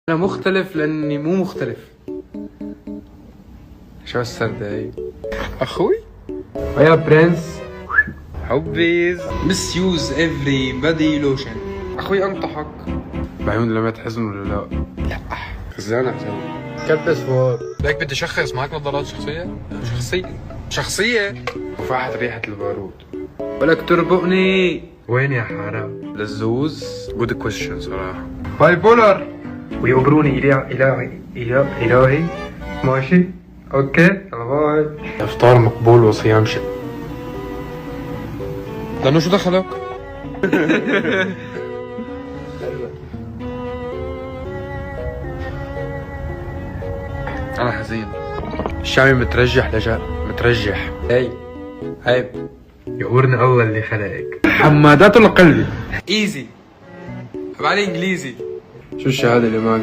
انا مختلف لاني مو مختلف. شو السردة هي؟ اخوي ويا برنس حبيز مسيوز افري بادي لوشن. اخوي انطحك بعيون لما تحزن ولا لا؟ لا خزانة حزن كبس فوق. ليك بدي شخص معك نظارات شخصية وفاحت ريحة البارود. ولك تربقني وين يا حرام؟ للزوز جود كويشن صراحة. باي بولر ويقبروني إلهي ماشي اوكي يلا باي. افطار مقبول وصيام شق. لانه شو دخلك؟ انا حزين. الشامي مترجح هي عيب. يقورني الله اللي خلقك. حمادات القلب ايزي. طب علي انجليزي. شو الشهادة اللي معك؟